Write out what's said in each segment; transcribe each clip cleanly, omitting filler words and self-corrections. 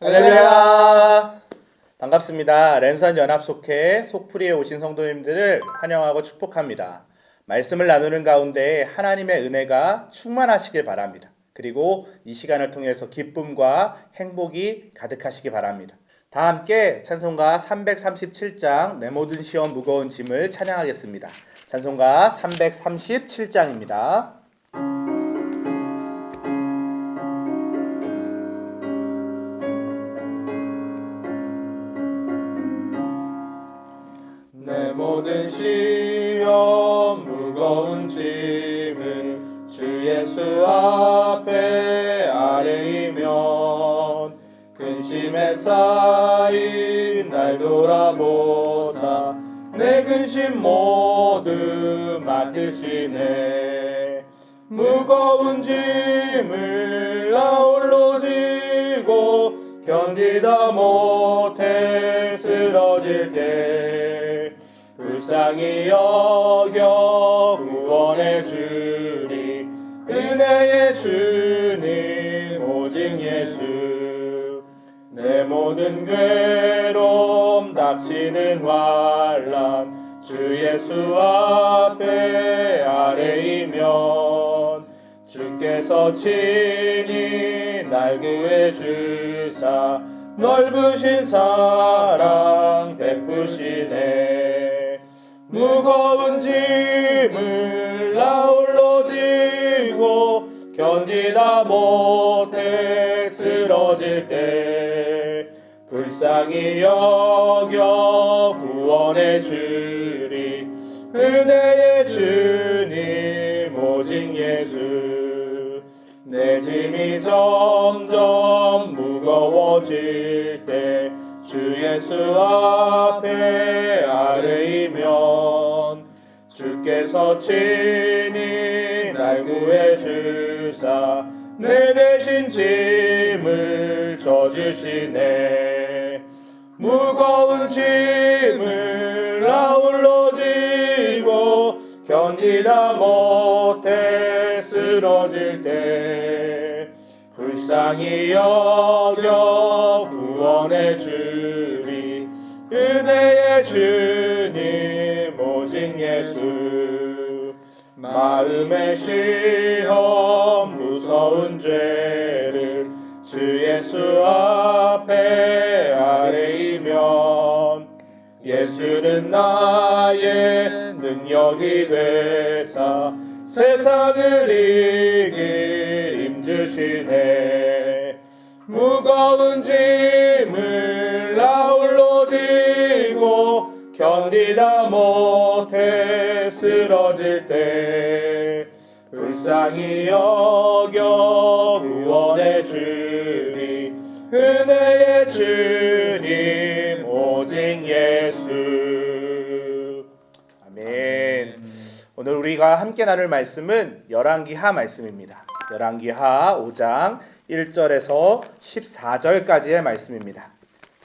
할렐루야! 반갑습니다. 랜선 연합속회 속풀이에 오신 성도님들을 환영하고 축복합니다. 말씀을 나누는 가운데 하나님의 은혜가 충만하시길 바랍니다. 그리고 이 시간을 통해서 기쁨과 행복이 가득하시기 바랍니다. 다 함께 찬송가 337장 내 모든 시험 무거운 짐을 찬양하겠습니다. 찬송가 337장입니다. 내 모든 시험 무거운 짐을 주 예수 앞에 아뢰이면 근심에 쌓인 날 돌아보사 내 근심 모두 맡으시네. 무거운 짐을 나 홀로 지고 견디다 못해 쓰러질 때 불쌍히 여겨 구원해 주리. 은혜의 주님 오직 예수. 내 모든 괴로움 닥치는 환난 주 예수 앞에 아뢰이면 주께서 친히 날 구해 주사 넓으신 사랑 베푸시네. 무거운 짐을 나 홀로 지고 견디다 못해 쓰러질 때 불쌍히 여겨 구원해 주리. 은혜의 주님 오직 예수. 내 짐이 점점 무거워질 때 주 예수 앞에 아뢰이면 주께서 친히 날 구해 주사 내 대신 짐을 져주시네. 무거운 짐을 나 홀로 지고 견디다 못해 쓰러질 때 불쌍히 여겨 구원해 주리. 은혜의 주님 오직 예수. 마음의 시험 무서운 죄를 주 예수 앞에 아뢰이면 예수는 나의 능력이 되사 세상을 이길 힘주시네. 무거운 짐을 나 홀로 지고 견디다 못해 쓰러질 때 불쌍히 여겨 구원해 주리. 은혜의 주님 오직 예수. 아멘. 오늘 우리가 함께 나눌 말씀은 열왕기하 말씀입니다. 열왕기하 5장 1절에서 14절까지의 말씀입니다.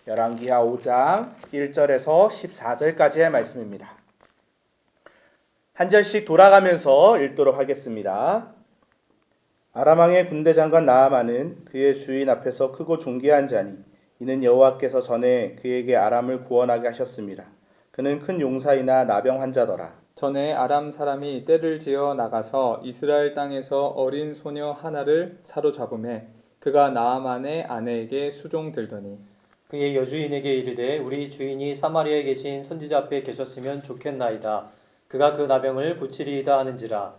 열왕기하 5장 1절에서 14절까지의 말씀입니다. 한 절씩 돌아가면서 읽도록 하겠습니다. 아람 왕의 군대 장관 나아만은 그의 주인 앞에서 크고 존귀한 자니 이는 여호와께서 전에 그에게 아람을 구원하게 하셨습니다. 그는 큰 용사이나 나병 환자더라. 전에 아람 사람이 떼를 지어 나가서 이스라엘 땅에서 어린 소녀 하나를 사로잡음에 그가 나아만의 아내에게 수종들더니 그의 여주인에게 이르되 우리 주인이 사마리아에 계신 선지자 앞에 계셨으면 좋겠나이다. 그가 그 나병을 고치리이다 하는지라.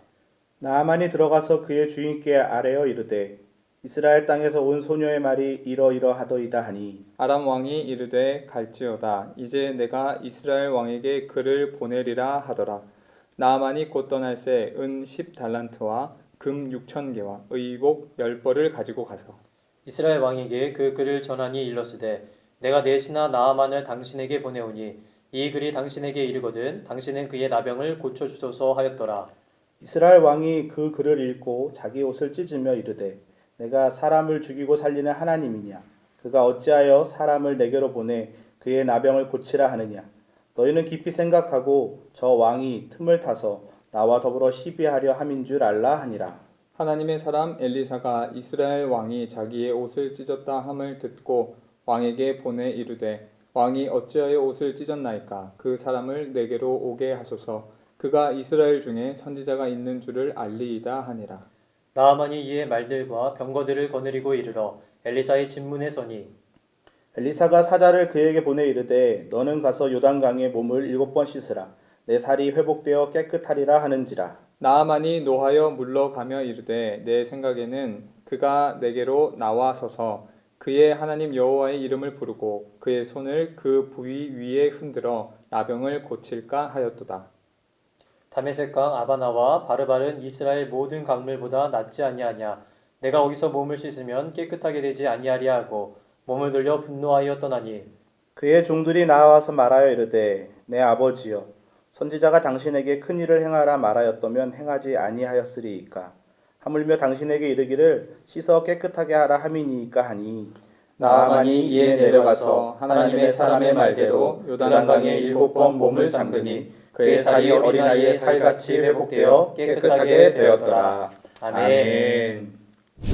나아만이 들어가서 그의 주인께 아뢰어 이르되 이스라엘 땅에서 온 소녀의 말이 이러이러하더이다 하니 아람 왕이 이르되 갈지어다. 이제 내가 이스라엘 왕에게 그를 보내리라 하더라. 나아만이 곧 떠날새 은 10달란트와 금 6,000개와 의복 10벌을 가지고 가서 이스라엘 왕에게 그 글을 전하니 일렀으되 내가 내 신하 나아만을 당신에게 보내오니 이 글이 당신에게 이르거든 당신은 그의 나병을 고쳐주소서 하였더라. 이스라엘 왕이 그 글을 읽고 자기 옷을 찢으며 이르되 내가 사람을 죽이고 살리는 하나님이냐? 그가 어찌하여 사람을 내게로 보내 그의 나병을 고치라 하느냐? 너희는 깊이 생각하고 저 왕이 틈을 타서 나와 더불어 시비하려 함인 줄 알라 하니라. 하나님의 사람 엘리사가 이스라엘 왕이 자기의 옷을 찢었다 함을 듣고 왕에게 보내 이르되 왕이 어찌하여 옷을 찢었나이까 그 사람을 내게로 오게 하소서 그가 이스라엘 중에 선지자가 있는 줄을 알리이다 하니라. 나아만이 이에 말들과 병거들을 거느리고 이르러 엘리사의 진문에 서니 엘리사가 사자를 그에게 보내 이르되 너는 가서 요단강에 몸을 7번 씻으라 내 살이 회복되어 깨끗하리라 하는지라. 나아만이 노하여 물러가며 이르되 내 생각에는 그가 내게로 나와서서 그의 하나님 여호와의 이름을 부르고 그의 손을 그 부위 위에 흔들어 나병을 고칠까 하였도다. 다메섹강 아바나와 바르바른 이스라엘 모든 강물보다 낫지 아니하냐. 내가 거기서 몸을 씻으면 깨끗하게 되지 아니하리야 하고 몸을 돌려 분노하여 떠나니 그의 종들이 나와서 말하여 이르되 내 아버지여 선지자가 당신에게 큰 일을 행하라 말하였더면 행하지 아니하였으리이까. 하물며 당신에게 이르기를 씻어 깨끗하게 하라 함이니이까 하니. 나아만이 이에 내려가서 하나님의 사람의 말대로 요단강에 7번 몸을 잠그니 그의 살이 어린아이의 살같이 회복되어 깨끗하게 되었더라. 아멘.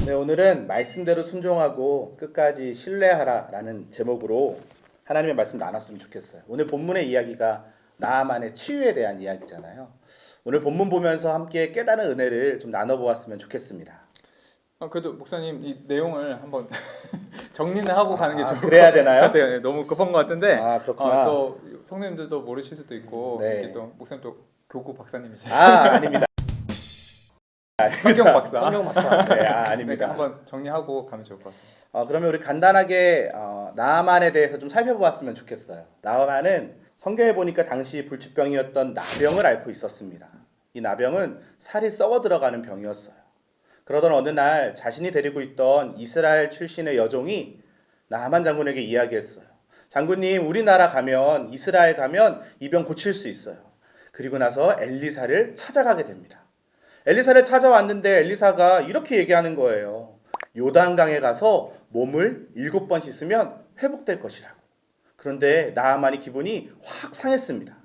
네, 오늘은 말씀대로 순종하고 끝까지 신뢰하라라는 제목으로 하나님의 말씀 나눴으면 좋겠어요. 오늘 본문의 이야기가 나아만의 치유에 대한 이야기잖아요. 오늘 본문 보면서 함께 깨달은 은혜를 좀 나눠보았으면 좋겠습니다. 그래도 목사님 이 내용을 한번 정리는 하고 가는 게 좋을 것 그래야 되나요? 같아요. 네, 너무 급한 것 같은데 그렇구나. 또 성도님들도 모르실 수도 있고 네. 이렇게 또 목사님 또 교구 박사님이시죠. 아닙니다. 성경 박사. 성경 박사. 네, 네, 아닙니다. 한번 정리하고 가면 좋을 것 같습니다. 그러면 우리 간단하게 나아만에 대해서 좀 살펴보았으면 좋겠어요. 나아만은 성경에 보니까 당시 불치병이었던 나병을 앓고 있었습니다. 이 나병은 살이 썩어 들어가는 병이었어요. 그러던 어느 날 자신이 데리고 있던 이스라엘 출신의 여종이 나아만 장군에게 이야기했어요. 장군님, 우리나라 가면 이스라엘 가면 이 병 고칠 수 있어요. 그리고 나서 엘리사를 찾아가게 됩니다. 엘리사를 찾아왔는데 엘리사가 이렇게 얘기하는 거예요. 요단강에 가서 몸을 7번 씻으면 회복될 것이라고. 그런데 나아만이 기분이 확 상했습니다.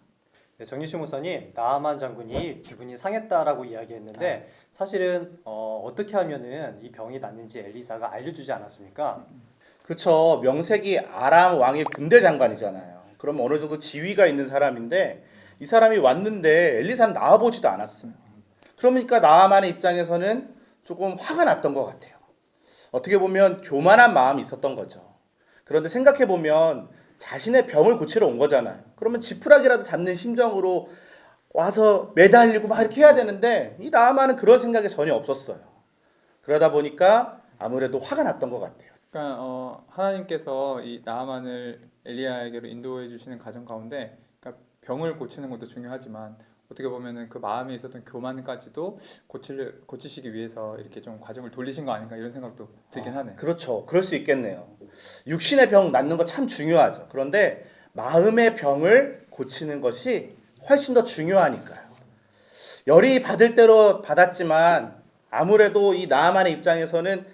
네, 정유신 목사님, 나아만 장군이 기분이 상했다라고 이야기했는데 사실은 어떻게 하면은 이 병이 낫는지 엘리사가 알려주지 않았습니까? 그쵸. 명색이 아람 왕의 군대 장관이잖아요. 그럼 어느 정도 지위가 있는 사람인데 이 사람이 왔는데 엘리사는 나와보지도 않았어요. 그러니까 나아만의 입장에서는 조금 화가 났던 것 같아요. 어떻게 보면 교만한 마음이 있었던 거죠. 그런데 생각해보면 자신의 병을 고치러 온 거잖아요. 그러면 지푸라기라도 잡는 심정으로 와서 매달리고 막 이렇게 해야 되는데 이 나아만은 그런 생각이 전혀 없었어요. 그러다 보니까 아무래도 화가 났던 것 같아요. 그러니까 하나님께서 이 나아만을 엘리야에게로 인도해 주시는 과정 가운데 그러니까 병을 고치는 것도 중요하지만 어떻게 보면은 그 마음에 있었던 교만까지도 고치시기 위해서 이렇게 좀 과정을 돌리신 거 아닌가 이런 생각도 들긴 하네요. 그렇죠. 그럴 수 있겠네요. 육신의 병 낫는 거 참 중요하죠. 그런데 마음의 병을 고치는 것이 훨씬 더 중요하니까요. 열이 받을 대로 받았지만 아무래도 이 나아만의 입장에서는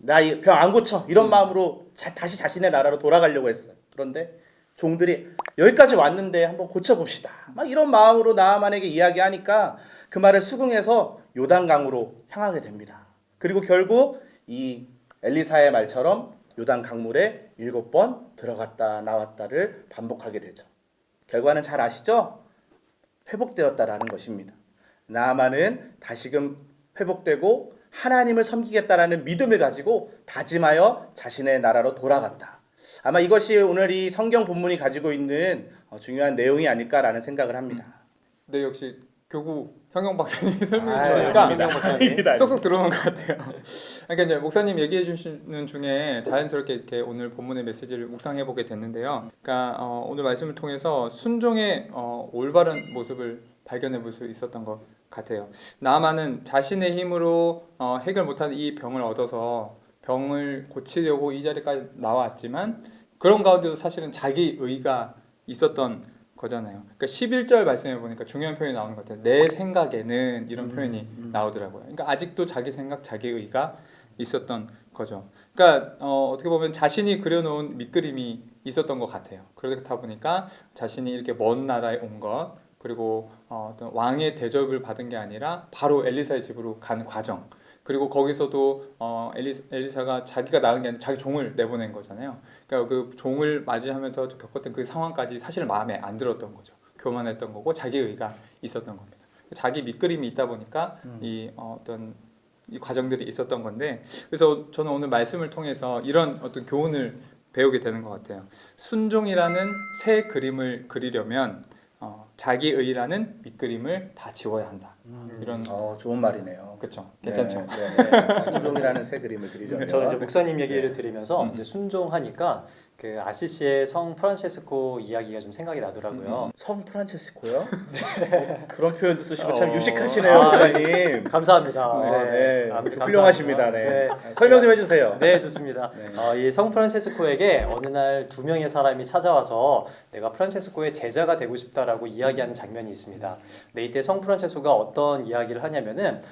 나 이 병 안 고쳐 이런 마음으로 다시 자신의 나라로 돌아가려고 했어요. 그런데 종들이 여기까지 왔는데 한번 고쳐봅시다. 막 이런 마음으로 나아만에게 이야기하니까 그 말을 수긍해서 요단강으로 향하게 됩니다. 그리고 결국 이 엘리사의 말처럼 요단 강물에 7번 들어갔다 나왔다를 반복하게 되죠. 결과는 잘 아시죠? 회복되었다라는 것입니다. 나아만은 다시금 회복되고 하나님을 섬기겠다라는 믿음을 가지고 다짐하여 자신의 나라로 돌아갔다. 아마 이것이 오늘 이 성경 본문이 가지고 있는 중요한 내용이 아닐까라는 생각을 합니다. 네, 역시 교구 성경 박사님이 설명해 아닙니다. 주시니까 아닙니다. 쏙쏙 들어오는 것 같아요. 그러니까 이제 목사님 얘기해 주시는 중에 자연스럽게 이렇게 오늘 본문의 메시지를 묵상해 보게 됐는데요. 그러니까 오늘 말씀을 통해서 순종의 올바른 모습을 발견해 볼 수 있었던 것 같아요. 나아만은 자신의 힘으로 해결 못한 이 병을 얻어서 병을 고치려고 이 자리까지 나왔지만 그런 가운데도 사실은 자기 의가 있었던 거잖아요. 그러니까 11절 말씀해 보니까 중요한 표현이 나오는 것 같아요. 내 생각에는 이런 표현이 나오더라고요. 그러니까 아직도 자기 생각, 자기 의가 있었던 거죠. 그러니까 어떻게 보면 자신이 그려놓은 밑그림이 있었던 것 같아요. 그렇다 보니까 자신이 이렇게 먼 나라에 온 것, 그리고 어떤 왕의 대접을 받은 게 아니라 바로 엘리사의 집으로 가는 과정. 그리고 거기서도 엘리사가 자기가 낳은 게 아니라 자기 종을 내보낸 거잖아요. 그러니까 그 종을 맞이하면서 겪었던 그 상황까지 사실 마음에 안 들었던 거죠. 교만했던 거고 자기 의가 있었던 겁니다. 자기 밑그림이 있다 보니까 어떤 이 과정들이 있었던 건데, 그래서 저는 오늘 말씀을 통해서 이런 어떤 교훈을 배우게 되는 것 같아요. 순종이라는 새 그림을 그리려면 자기 의라는 밑그림을 다 지워야 한다. 이런 좋은 말이네요. 그렇죠. 괜찮죠. 네. 순종이라는 새 그림을 그리려면 저는 이제 목사님 얘기를 들으면서 이제 순종하니까 그 아시시의 성 프란체스코 이야기가 좀 생각이 나더라고요. 성 프란체스코요? 그런 표현도 쓰시고 참 유식하시네요, 아, 목사님. 감사합니다. 네. 아무튼 훌륭하십니다. 감사합니다. 네. 설명 좀 해주세요. 네, 좋습니다. 네. 이 성 프란체스코에게 어느 날 2명의 사람이 찾아와서 내가 프란체스코의 제자가 되고 싶다라고 이야기하는 장면이 있습니다. 근데 이때 성 프란체스코가 어떤 이야기를 하냐면은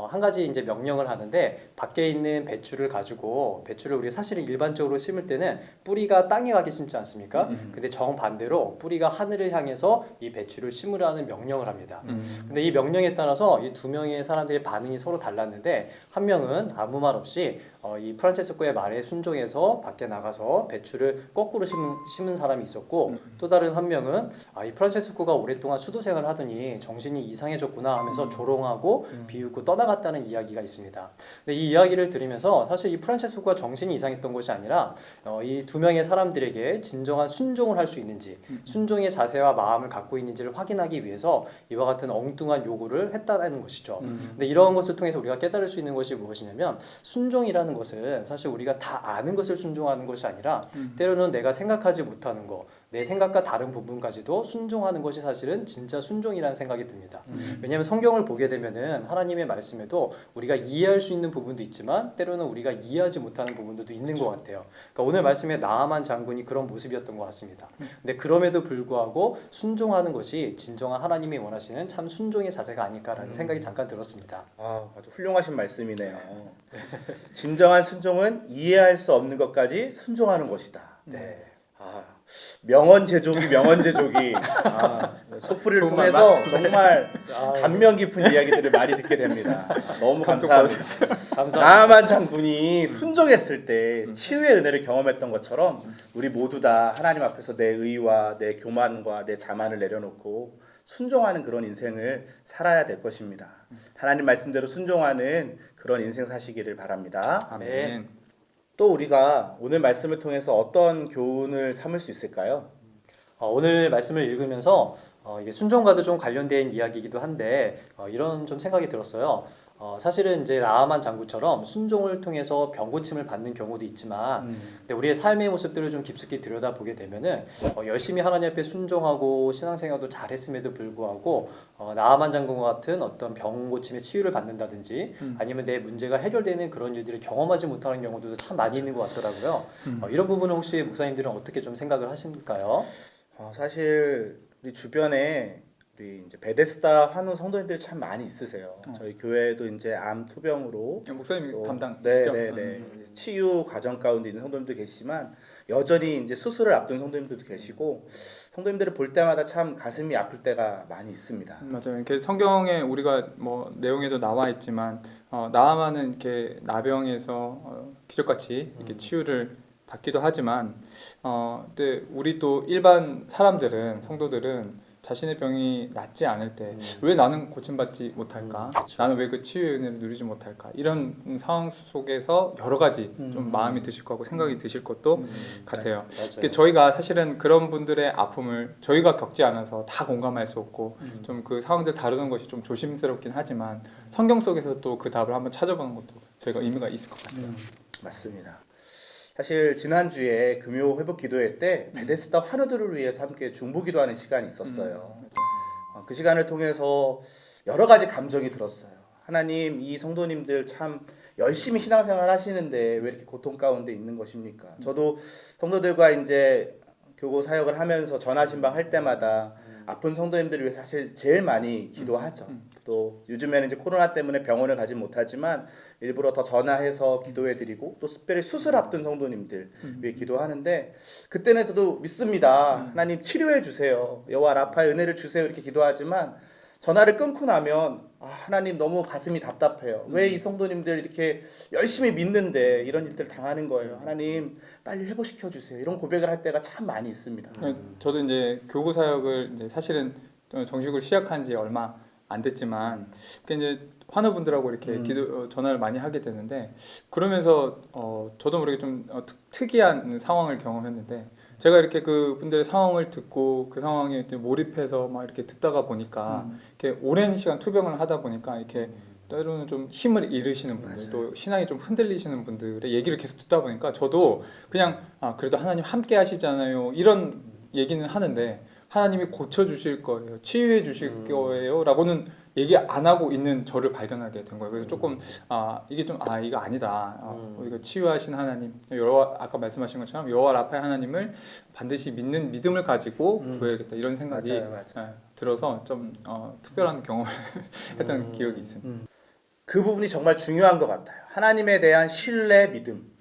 한 가지 이제 명령을 하는데, 밖에 있는 배추를 가지고, 배추를 우리가 사실은 일반적으로 심을 때는 뿌리가 땅에 가게 심지 않습니까? 근데 정반대로 뿌리가 하늘을 향해서 이 배추를 심으라는 명령을 합니다. 근데 이 명령에 따라서 이 2명의 사람들의 반응이 서로 달랐는데, 한 명은 아무 말 없이 이 프란체스코의 말에 순종해서 밖에 나가서 배추를 거꾸로 심은 사람이 있었고, 또 다른 한 명은 이 프란체스코가 오랫동안 수도 생활을 하더니 정신이 이상해졌구나 하면서 조롱하고 비웃고 떠나갔다는 이야기가 있습니다. 근데 이 이야기를 들으면서 사실 이 프란체스코가 정신이 이상했던 것이 아니라 이 2명의 사람들에게 진정한 순종을 할 수 있는지, 순종의 자세와 마음을 갖고 있는지를 확인하기 위해서 이와 같은 엉뚱한 요구를 했다는 것이죠. 근데 이러한 것을 통해서 우리가 깨달을 수 있는 것이 무엇이냐면, 순종이라는 것은 사실 우리가 다 아는 것을 순종하는 것이 아니라 때로는 내가 생각하지 못하는 것, 내 생각과 다른 부분까지도 순종하는 것이 사실은 진짜 순종이라는 생각이 듭니다. 왜냐하면 성경을 보게 되면은 하나님의 말씀에도 우리가 이해할 수 있는 부분도 있지만 때로는 우리가 이해하지 못하는 부분들도 있는 것 같아요. 그러니까 오늘 말씀에 나아만 장군이 그런 모습이었던 것 같습니다. 근데 그럼에도 불구하고 순종하는 것이 진정한 하나님이 원하시는 참 순종의 자세가 아닐까라는 생각이 잠깐 들었습니다. 아주 훌륭하신 말씀이네요. 진정한 순종은 이해할 수 없는 것까지 순종하는 것이다. 네. 명언 제조기. 소프리를 통해서 정말 감명 깊은 이야기들을 많이 듣게 됩니다. 너무 감사합니다. 감사합니다. 나아만 장군이 순종했을 때 치유의 은혜를 경험했던 것처럼 우리 모두 다 하나님 앞에서 내 의와 내 교만과 내 자만을 내려놓고 순종하는 그런 인생을 살아야 될 것입니다. 하나님 말씀대로 순종하는 그런 인생 사시기를 바랍니다. 아멘. 또 우리가 오늘 말씀을 통해서 어떤 교훈을 삼을 수 있을까요? 오늘 말씀을 읽으면서 이게 순종과도 좀 관련된 이야기이기도 한데 이런 좀 생각이 들었어요. 사실은 이제 나아만 장군처럼 순종을 통해서 병 고침을 받는 경우도 있지만, 근데 우리의 삶의 모습들을 좀 깊숙이 들여다보게 되면은 열심히 하나님 앞에 순종하고 신앙생활도 잘했음에도 불구하고 나아만 장군과 같은 어떤 병 고침의 치유를 받는다든지 아니면 내 문제가 해결되는 그런 일들을 경험하지 못하는 경우도 참 많이 있는 것 같더라고요. 이런 부분은 혹시 목사님들은 어떻게 좀 생각을 하실까요? 사실 우리 주변에 우리 이제 베데스다 환우 성도님들이 참 많이 있으세요. 저희 교회도 이제 암 투병으로 목사님이 담당이시죠? 네. 치유 과정 가운데 있는 성도님도 계시지만 여전히 이제 수술을 앞둔 성도님들도 계시고, 성도님들을 볼 때마다 참 가슴이 아플 때가 많이 있습니다. 맞아요. 이렇게 성경에 우리가 뭐 내용에도 나와 있지만 나아만은 이렇게 나병에서 기적같이 이렇게 치유를 받기도 하지만 근데 우리 또 일반 사람들은, 성도들은 자신의 병이 낫지 않을 때 왜 나는 고침받지 못할까? 그렇죠. 나는 왜 그 치유의 은혜를 누리지 못할까? 이런 상황 속에서 여러 가지 좀 마음이 드실 거고 생각이 드실 것도 같아요. 맞아요. 저희가 사실은 그런 분들의 아픔을 저희가 겪지 않아서 다 공감할 수 없고 좀 그 상황들 다루는 것이 좀 조심스럽긴 하지만 성경 속에서 또 그 답을 한번 찾아보는 것도 저희가 의미가 있을 것 같아요. 맞습니다. 사실 지난주에 금요 회복 기도회 때 베데스다 환우들을 위해서 함께 중보기도하는 시간이 있었어요. 그 시간을 통해서 여러 가지 감정이 들었어요. 하나님, 이 성도님들 참 열심히 신앙생활 하시는데 왜 이렇게 고통 가운데 있는 것입니까? 저도 성도들과 이제 교고 사역을 하면서 전하신방 할 때마다 아픈 성도님들을 위해 사실 제일 많이 기도하죠. 또 요즘에는 이제 코로나 때문에 병원을 가지 못하지만 일부러 더 전화해서 기도해드리고, 또 특별히 수술 앞둔 성도님들 위해 기도하는데, 그때는 저도 믿습니다. 하나님 치료해 주세요. 여호와 라파의 은혜를 주세요. 이렇게 기도하지만 전화를 끊고 나면 하나님 너무 가슴이 답답해요. 왜 이 성도님들 이렇게 열심히 믿는데 이런 일들 당하는 거예요. 하나님 빨리 회복시켜 주세요. 이런 고백을 할 때가 참 많이 있습니다. 저도 이제 교구 사역을 이제 사실은 정식으로 시작한 지 얼마 안 됐지만 이제 환우분들하고 이렇게 기도 전화를 많이 하게 되는데 그러면서 저도 모르게 좀 특이한 상황을 경험했는데 제가 이렇게 그분들의 상황을 듣고 그 상황에 몰입해서 막 이렇게 듣다가 보니까 이렇게 오랜 시간 투병을 하다 보니까 이렇게 때로는 좀 힘을 잃으시는 분들 또 신앙이 좀 흔들리시는 분들의 얘기를 계속 듣다 보니까 저도 그냥 그래도 하나님 함께 하시잖아요 이런 얘기는 하는데 하나님이 고쳐주실 거예요 치유해 주실 거예요 라고는 얘기 안 하고 있는 저를 발견하게 된 거예요. 그래서 조금 이게 좀 이거 아니다. 이거 치유하신 하나님, 여호와 아까 말씀하신 것처럼 여호와 라파의 하나님을 반드시 믿는 믿음을 가지고 구해야겠다 이런 생각이 맞아요. 들어서 좀 특별한 경험을 했던 기억이 있습니다. 그 부분이 정말 중요한 것 같아요. 하나님에 대한 신뢰, 믿음.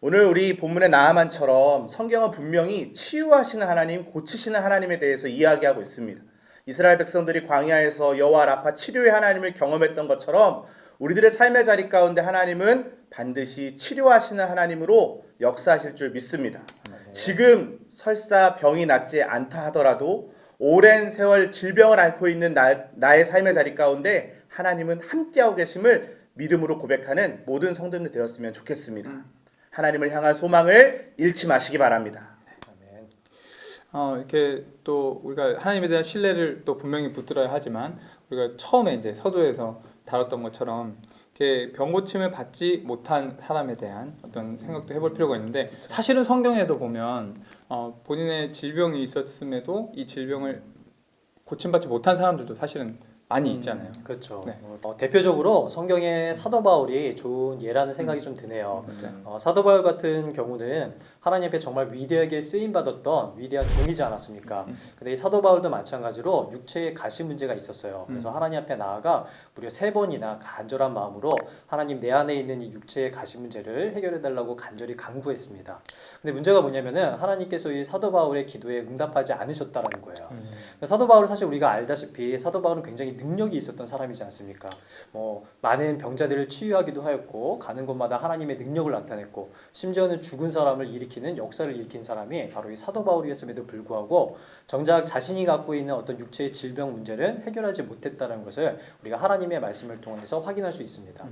오늘 우리 본문의 나아만처럼 성경은 분명히 치유하시는 하나님, 고치시는 하나님에 대해서 이야기하고 있습니다. 이스라엘 백성들이 광야에서 여호와 라파 치료의 하나님을 경험했던 것처럼 우리들의 삶의 자리 가운데 하나님은 반드시 치료하시는 하나님으로 역사하실 줄 믿습니다. 지금 설사 병이 낫지 않다 하더라도 오랜 세월 질병을 앓고 있는 나의 삶의 자리 가운데 하나님은 함께하고 계심을 믿음으로 고백하는 모든 성도들 되었으면 좋겠습니다. 하나님을 향한 소망을 잃지 마시기 바랍니다. 이렇게 또 우리가 하나님에 대한 신뢰를 또 분명히 붙들어야 하지만 우리가 처음에 이제 서두에서 다뤘던 것처럼 이렇게 병 고침을 받지 못한 사람에 대한 어떤 생각도 해볼 필요가 있는데 사실은 성경에도 보면 본인의 질병이 있었음에도 이 질병을 고침받지 못한 사람들도 사실은 많이 있잖아요. 그렇죠. 네. 대표적으로 성경의 사도 바울이 좋은 예라는 생각이 좀 드네요. 사도 바울 같은 경우는 하나님 앞에 정말 위대하게 쓰임 받았던 위대한 종이지 않았습니까? 근데 이 사도 바울도 마찬가지로 육체에 가시 문제가 있었어요. 그래서 하나님 앞에 나아가 무려 3번이나 간절한 마음으로 하나님 내 안에 있는 이 육체의 가시 문제를 해결해 달라고 간절히 간구했습니다. 근데 문제가 뭐냐면은 하나님께서 이 사도 바울의 기도에 응답하지 않으셨다라는 거예요. 사도 바울은 사실 우리가 알다시피 사도 바울은 굉장히 능력이 있었던 사람이지 않습니까? 많은 병자들을 치유하기도 하였고 가는 곳마다 하나님의 능력을 나타냈고 심지어는 죽은 사람을 일으키는 역사를 일으킨 사람이 바로 이 사도 바울이었음에도 불구하고 정작 자신이 갖고 있는 어떤 육체의 질병 문제는 해결하지 못했다는 것을 우리가 하나님의 말씀을 통해서 확인할 수 있습니다.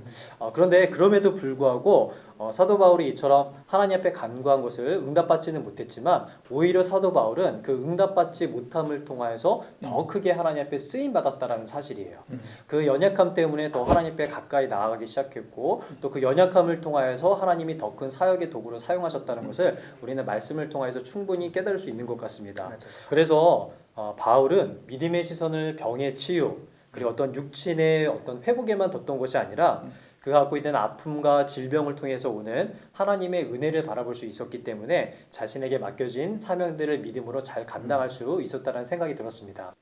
그런데 그럼에도 불구하고 사도 바울이 이처럼 하나님 앞에 간구한 것을 응답받지는 못했지만 오히려 사도 바울은 그 응답받지 못함을 통하여서 더 크게 하나님 앞에 쓰임 받았다라는 사실이에요. 그 연약함 때문에 더 하나님 앞에 가까이 나아가기 시작했고 또 그 연약함을 통하여서 하나님이 더 큰 사역의 도구로 사용하셨다는 것을 우리는 말씀을 통해서 충분히 깨달을 수 있는 것 같습니다. 그래서 바울은 믿음의 시선을 병의 치유 그리고 어떤 육신의 어떤 회복에만 뒀던 것이 아니라 그가 갖고 있는 아픔과 질병을 통해서 오는 하나님의 은혜를 바라볼 수 있었기 때문에 자신에게 맡겨진 사명들을 믿음으로 잘 감당할 수 있었다는 생각이 들었습니다.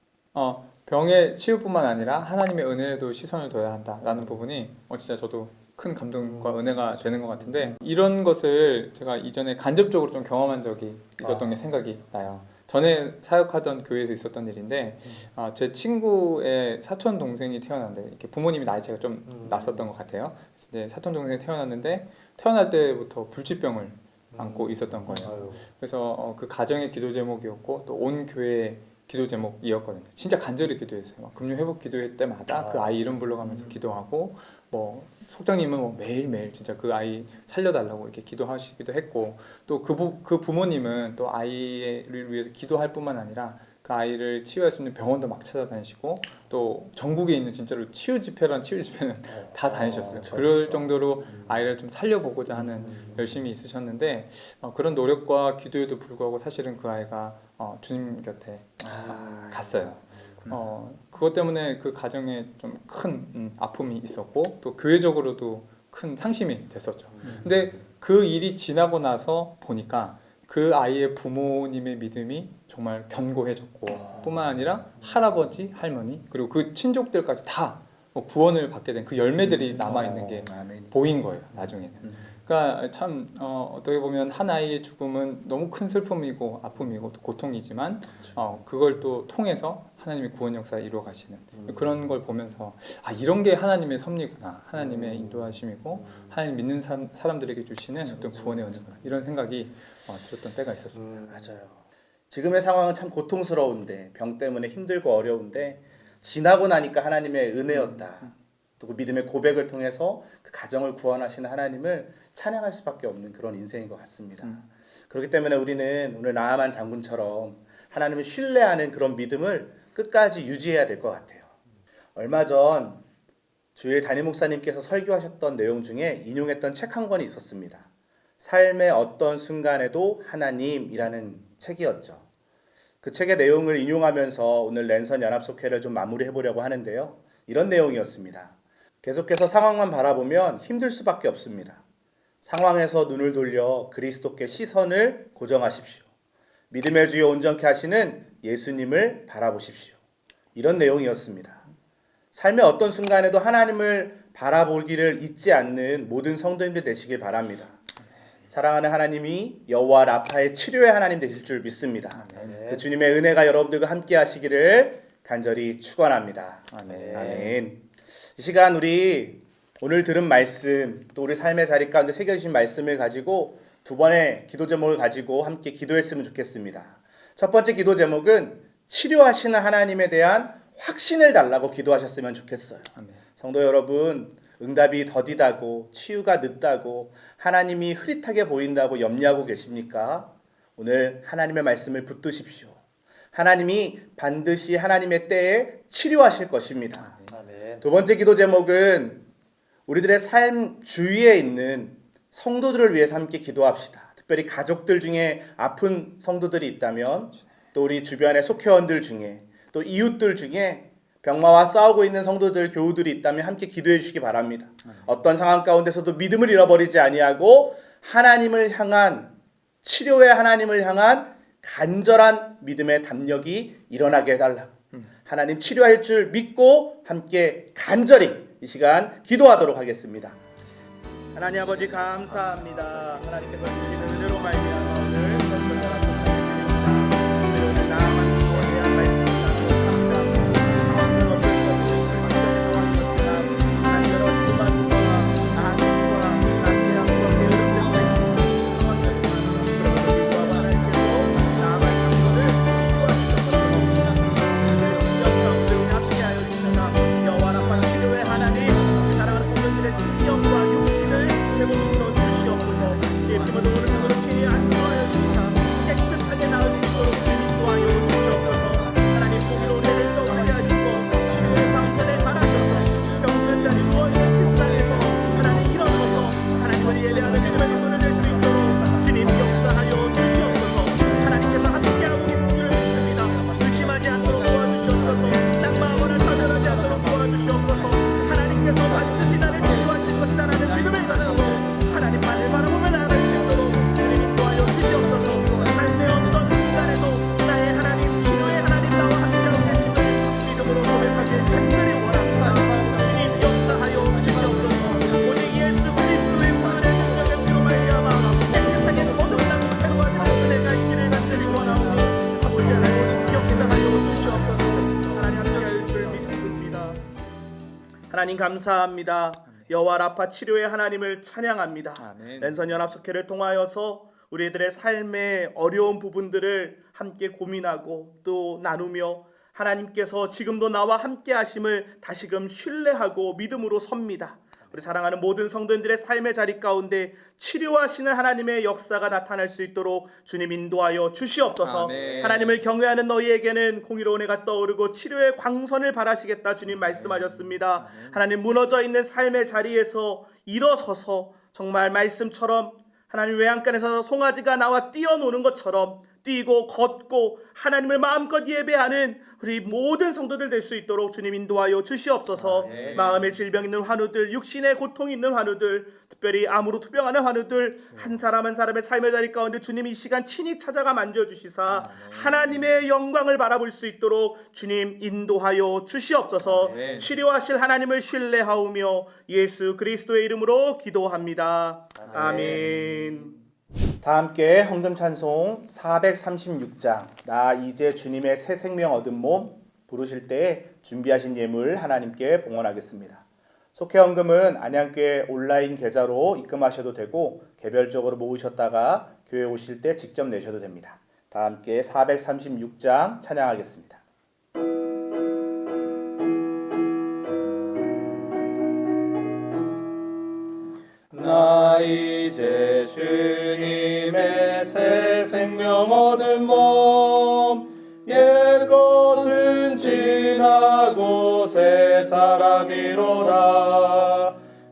병의 치유뿐만 아니라 하나님의 은혜에도 시선을 둬야 한다라는 부분이 진짜 저도 큰 감동과 은혜가 되는 것 같은데 이런 것을 제가 이전에 간접적으로 좀 경험한 적이 있었던 게 생각이 나요. 전에 사역하던 교회에서 있었던 일인데 제 친구의 사촌 동생이 태어났는데 이렇게 부모님이 나이 차이가 좀 났었던 것 같아요. 이제 사촌 동생이 태어났는데 태어날 때부터 불치병을 안고 있었던 거예요. 그래서 그 가정의 기도 제목이었고 또 온 교회의 기도 제목이었거든요. 진짜 간절히 기도했어요. 막 금융 회복 기도회 때마다 그 아이 이름 불러가면서 기도하고 속장님은 매일매일 진짜 그 아이 살려달라고 이렇게 기도하시기도 했고 또 그 부모님은 또 아이를 위해서 기도할 뿐만 아니라 그 아이를 치유할 수 있는 병원도 막 찾아다니시고 또 전국에 있는 진짜로 치유 집회는 다 다니셨어요. 그럴 정도로 아이를 좀 살려보고자 하는 열심이 있으셨는데 그런 노력과 기도에도 불구하고 사실은 그 아이가 주님 곁에 갔어요. 그것 때문에 그 가정에 좀 큰 아픔이 있었고 또 교회적으로도 큰 상심이 됐었죠. 근데 그 일이 지나고 나서 보니까 그 아이의 부모님의 믿음이 정말 견고해졌고 뿐만 아니라 할아버지, 할머니 그리고 그 친족들까지 다 구원을 받게 된 그 열매들이 남아있는 게 보인 거예요. 나중에는. 그러니까 참 어떻게 보면 한 아이의 죽음은 너무 큰 슬픔이고 아픔이고 또 고통이지만 그걸 또 통해서 하나님의 구원 역사를 이루어 가시는 그런 걸 보면서 이런 게 하나님의 섭리구나, 하나님의 인도하심이고 하나님 믿는 사람들에게 주시는 어떤 구원의 은혜구나, 이런 생각이 들었던 때가 있었습니다. 맞아요. 지금의 상황은 참 고통스러운데, 병 때문에 힘들고 어려운데 지나고 나니까 하나님의 은혜였다. 또 그 믿음의 고백을 통해서 그 가정을 구원하시는 하나님을 찬양할 수밖에 없는 그런 인생인 것 같습니다. 그렇기 때문에 우리는 오늘 나아만 장군처럼 하나님을 신뢰하는 그런 믿음을 끝까지 유지해야 될 것 같아요. 얼마 전 주일 담임 목사님께서 설교하셨던 내용 중에 인용했던 책 한 권이 있었습니다. 삶의 어떤 순간에도 하나님이라는 책이었죠. 그 책의 내용을 인용하면서 오늘 랜선 연합속회를 좀 마무리해 보려고 하는데요. 이런 내용이었습니다. 계속해서 상황만 바라보면 힘들 수밖에 없습니다. 상황에서 눈을 돌려 그리스도께 시선을 고정하십시오. 믿음의 주여 온전케 하시는 예수님을 바라보십시오. 이런 내용이었습니다. 삶의 어떤 순간에도 하나님을 바라보기를 잊지 않는 모든 성도님들 되시길 바랍니다. 사랑하는 하나님이 여호와 라파의 치료의 하나님 되실 줄 믿습니다. 그 주님의 은혜가 여러분들과 함께 하시기를 간절히 축원합니다. 아멘. 이 시간 우리 오늘 들은 말씀, 또 우리 삶의 자리 가운데 새겨주신 말씀을 가지고 두 번의 기도 제목을 가지고 함께 기도했으면 좋겠습니다. 첫 번째 기도 제목은 치료하시는 하나님에 대한 확신을 달라고 기도하셨으면 좋겠어요. 성도 여러분, 응답이 더디다고, 치유가 늦다고, 하나님이 흐릿하게 보인다고 염려하고 계십니까? 오늘 하나님의 말씀을 붙드십시오. 하나님이 반드시 하나님의 때에 치료하실 것입니다. 두 번째 기도 제목은 우리들의 삶 주위에 있는 성도들을 위해서 함께 기도합시다. 특별히 가족들 중에 아픈 성도들이 있다면, 또 우리 주변의 속회원들 중에, 또 이웃들 중에 병마와 싸우고 있는 성도들, 교우들이 있다면 함께 기도해 주시기 바랍니다. 어떤 상황 가운데서도 믿음을 잃어버리지 아니하고 하나님을 향한, 치료의 하나님을 향한 간절한 믿음의 담력이 일어나게 해달라고, 하나님 치료할 줄 믿고 함께 간절히 이 시간 기도하도록 하겠습니다. 하나님 아버지 감사합니다. 하나님께서 주시는 은혜로 말미암아 오늘 선전하라 오늘 나아만 대한 말씀을 나누었습니다. 무엇을 어쩔 수 없는 그런 상황이었지만 하나님 여러분 그만과 악과 낙태함과 게으름 때문에 그런 우리와 하나님께서 나아만 장로를 치유하시옵소서. 하나님 사랑하는 성도들의 신령과 육신을 회복시켜 주시옵소서. 주의 피로 오른손으로 친히 안수하여 주시사 깨끗하게 나을 수 있도록 주님 인도하여 주시옵소서. 하나님 공의로운 해를 떠오르게 하시고 치료의 방천을 바라셔서 병든 자리 누워있는 침상에서 하나님 일어서서 하나님을 예배하는 믿음의 기도를 낼 수 있도록 주님 역사하여 주시옵소서. 하나님께서 함께하고 계신 줄 믿습니다. 의심하지 않도록 도와주시옵소서. 낙마하거나 좌절하지 않도록 도와주시옵소서. 하나님께서 반드시 나를 치유하실 것이다라는 믿음을 가지고 하나님만을 바라보며 나아갈 수 있도록 주님 인도하여 주시옵소서. 삶의 어떤 순간에도 나의 하나님, 치료의 하나님 나와 함께하고 계심을 믿음으로 고백하길 간절히 원합니다. 주님 역사하여 주시옵소서. 오직 예수 그리스도의 은혜의 능력의 피로 말미암아 깨끗하게 거듭나고 새로워지는 은혜가 있기를 간절히 원하오니 아버지 하나님 역사하여 주시옵소서. 하나님 함께할 줄 믿습니다. 하나님 감사합니다. 여호와 라파 치료의 하나님을 찬양합니다. 랜선 연합속회를 통하여서 우리들의 삶의 어려운 부분들을 함께 고민하고 또 나누며 하나님께서 지금도 나와 함께 하심을 다시금 신뢰하고 믿음으로 섭니다. 우리 사랑하는 모든 성도님들의 삶의 자리 가운데 치료하시는 하나님의 역사가 나타날 수 있도록 주님 인도하여 주시옵소서. 하나님을 경외하는 너희에게는 공의로운 해가 떠오르고 치료의 광선을 바라시겠다 주님 말씀하셨습니다. 하나님 무너져 있는 삶의 자리에서 일어서서 정말 말씀처럼 하나님 외양간에서 송아지가 나와 뛰어노는 것처럼 뛰고 걷고 하나님을 마음껏 예배하는 우리 모든 성도들 될 수 있도록 주님 인도하여 주시옵소서. 마음의 질병 있는 환우들, 육신의 고통 있는 환우들, 특별히 암으로 투병하는 환우들, 한 사람 한 사람의 삶의 자리 가운데 주님 이 시간 친히 찾아가 만져주시사 하나님의 영광을 바라볼 수 있도록 주님 인도하여 주시옵소서. 치료하실 하나님을 신뢰하오며 예수 그리스도의 이름으로 기도합니다. 아멘. 다 함께 헌금 찬송 436장 나 이제 주님의 새 생명 얻은 몸 부르실 때에 준비하신 예물 하나님께 봉헌하겠습니다. 속회 헌금은 안양교회 온라인 계좌로 입금하셔도 되고 개별적으로 모으셨다가 교회 오실 때 직접 내셔도 됩니다. 다 함께 436장 찬양하겠습니다. 나 이제 주님의 새 생명 얻은 몸 옛 것은 지나고 새 사람이로다.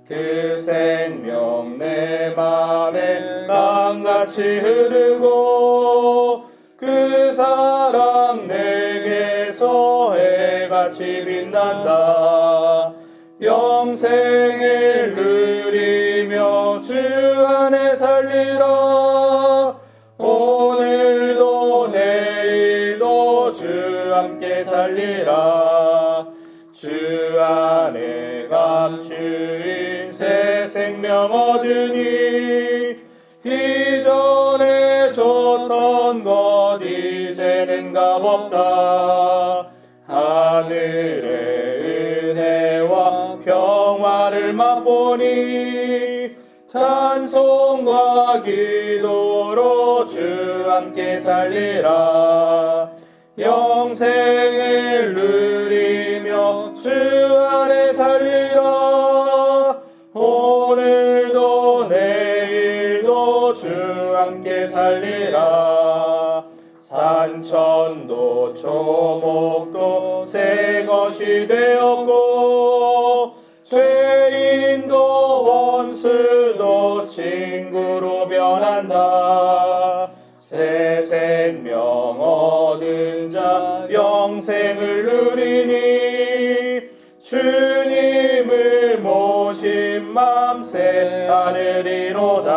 그 생명 내 맘에 강같이 흐르고 그 사랑 내게서 해같이 빛난다. 영생을 누리며 주 안에 살리라. 오늘도 내일도 주 함께 살리라. 주 안에 감추인 새 생명 얻으니 이전에 줬던 것 이제는 값없다. 하늘의 은혜와 평화를 맛보니 찬송과 기도로 주 함께 살리라. 영생을 누리며 주 안에 살리라. 오늘도 내일도 주 함께 살리라. 산천도 초목도 새 것이 되었고 죄인도 원수도 친구로 변한다. 새 생명 얻은 자 영생을 누리니 주님을 모신 맘 새 하늘이로다.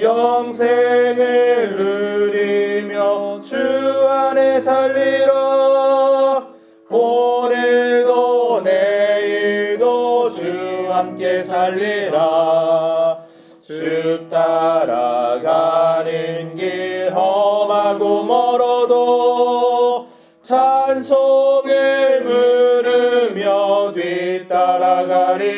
영생을 누리며 주 안에 살리라. 오늘도 내일도 주 함께 살리라. 주 따라가는 길 험하고 멀어도 찬송을 부르며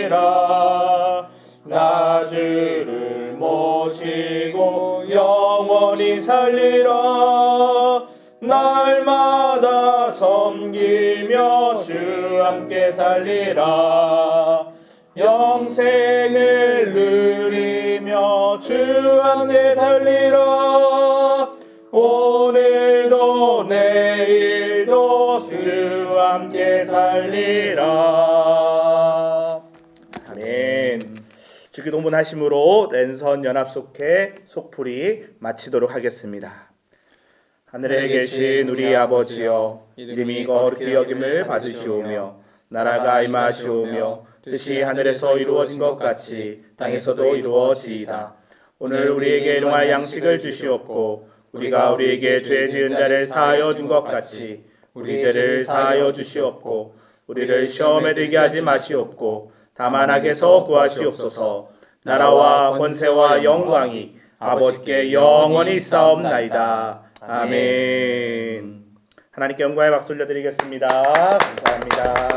뒤따라가리라. 나 주를 모시고 영원히 살리라. 날마다 섬기며 주 함께 살리라. 영생을 누리며 주 함께 살리라. 오늘도 내일도 주 함께 살리라. 아멘. 주기도문 하심으로 랜선 연합속회 속풀이 마치도록 하겠습니다. 하늘에 계신 우리 아버지여, 이름이 거룩히 여김을 받으시오며 나라가 임하시오며 뜻이 하늘에서 이루어진 것 같이 땅에서도 이루어지이다. 오늘 우리에게 일용할 양식을 주시옵고 우리가 우리에게 죄 지은 자를 사하여 준 것 같이 우리 죄를 사하여 주시옵고 우리를 시험에 들게 하지 마시옵고 다만 악에서 구하시옵소서. 나라와 권세와 영광이 아버지께 영원히 있사옵나이다. 아멘. 하나님께 영광의 박수 올려드리겠습니다. 감사합니다.